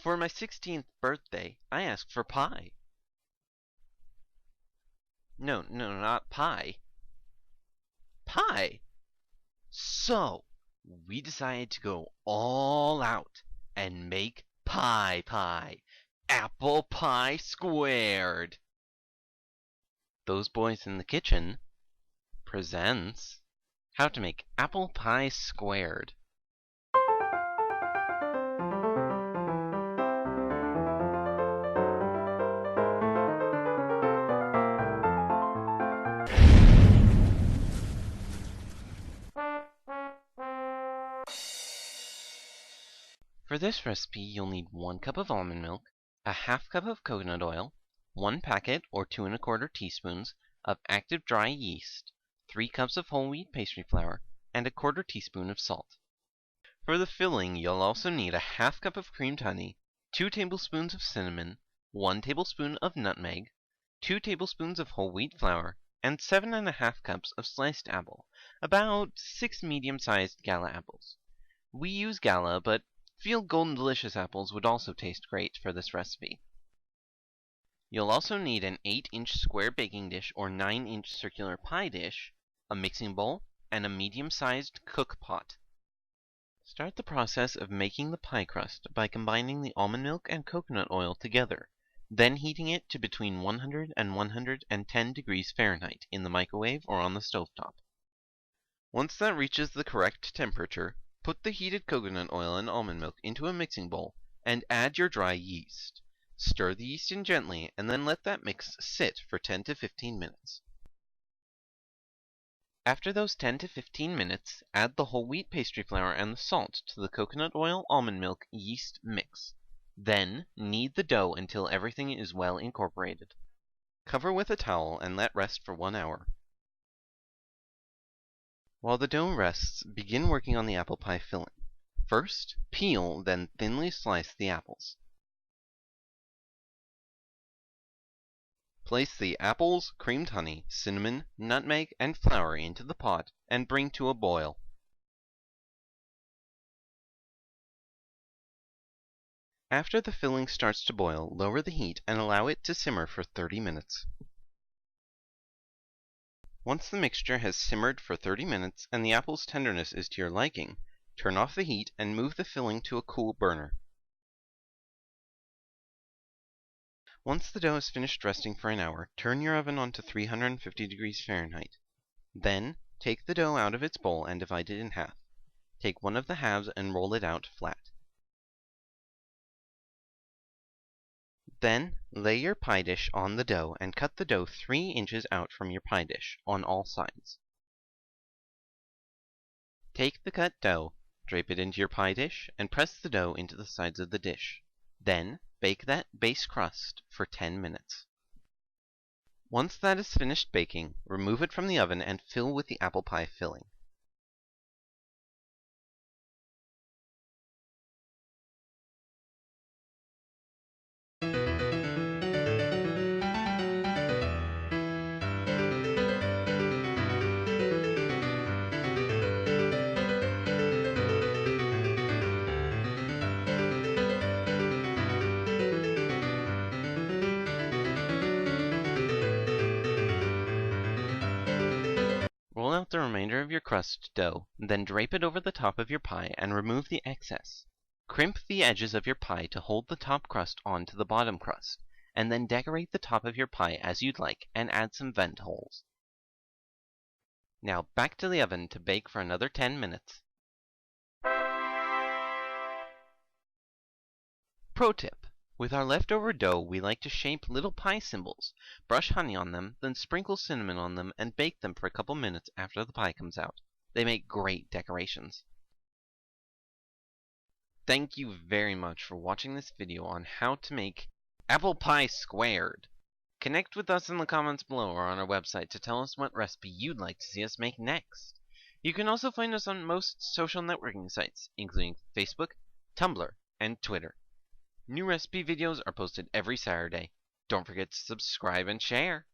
For my 16th birthday, I asked for pie. No, not pie. Pie! So, we decided to go all out and make pie. Apple pie squared. Those Boys in the Kitchen presents how to make apple pie squared. For this recipe, you'll need 1 cup of almond milk, a half cup of coconut oil, 1 packet or 2 1/4 teaspoons of active dry yeast, 3 cups of whole wheat pastry flour, and 1/4 teaspoon of salt. For the filling, you'll also need a half cup of creamed honey, 2 tablespoons of cinnamon, 1 tablespoon of nutmeg, 2 tablespoons of whole wheat flour, and 7 1/2 cups of sliced apple, about 6 medium-sized Gala apples. We use Gala, but Field Golden Delicious apples would also taste great for this recipe. You'll also need an 8-inch square baking dish or 9-inch circular pie dish, a mixing bowl, and a medium-sized cook pot. Start the process of making the pie crust by combining the almond milk and coconut oil together, then heating it to between 100 and 110 degrees Fahrenheit in the microwave or on the stovetop. Once that reaches the correct temperature, put the heated coconut oil and almond milk into a mixing bowl and add your dry yeast. Stir the yeast in gently and then let that mix sit for 10 to 15 minutes. After those 10 to 15 minutes, add the whole wheat pastry flour and the salt to the coconut oil, almond milk, yeast mix. Then, knead the dough until everything is well incorporated. Cover with a towel and let rest for 1 hour. While the dough rests, begin working on the apple pie filling. First, peel, then thinly slice the apples. Place the apples, creamed honey, cinnamon, nutmeg, and flour into the pot and bring to a boil. After the filling starts to boil, lower the heat and allow it to simmer for 30 minutes. Once the mixture has simmered for 30 minutes and the apple's tenderness is to your liking, turn off the heat and move the filling to a cool burner. Once the dough is finished resting for an hour, turn your oven on to 350 degrees Fahrenheit. Then, take the dough out of its bowl and divide it in half. Take one of the halves and roll it out flat. Then, lay your pie dish on the dough and cut the dough 3 inches out from your pie dish, on all sides. Take the cut dough, drape it into your pie dish, and press the dough into the sides of the dish. Then, bake that base crust for 10 minutes. Once that is finished baking, remove it from the oven and fill with the apple pie filling. Roll out the remainder of your crust dough, then drape it over the top of your pie and remove the excess. Crimp the edges of your pie to hold the top crust onto the bottom crust, and then decorate the top of your pie as you'd like and add some vent holes. Now back to the oven to bake for another 10 minutes. Pro tip: with our leftover dough, we like to shape little pie symbols, brush honey on them, then sprinkle cinnamon on them, and bake them for a couple minutes after the pie comes out. They make great decorations. Thank you very much for watching this video on how to make apple pie squared. Connect with us in the comments below or on our website to tell us what recipe you'd like to see us make next. You can also find us on most social networking sites, including Facebook, Tumblr, and Twitter. New recipe videos are posted every Saturday. Don't forget to subscribe and share.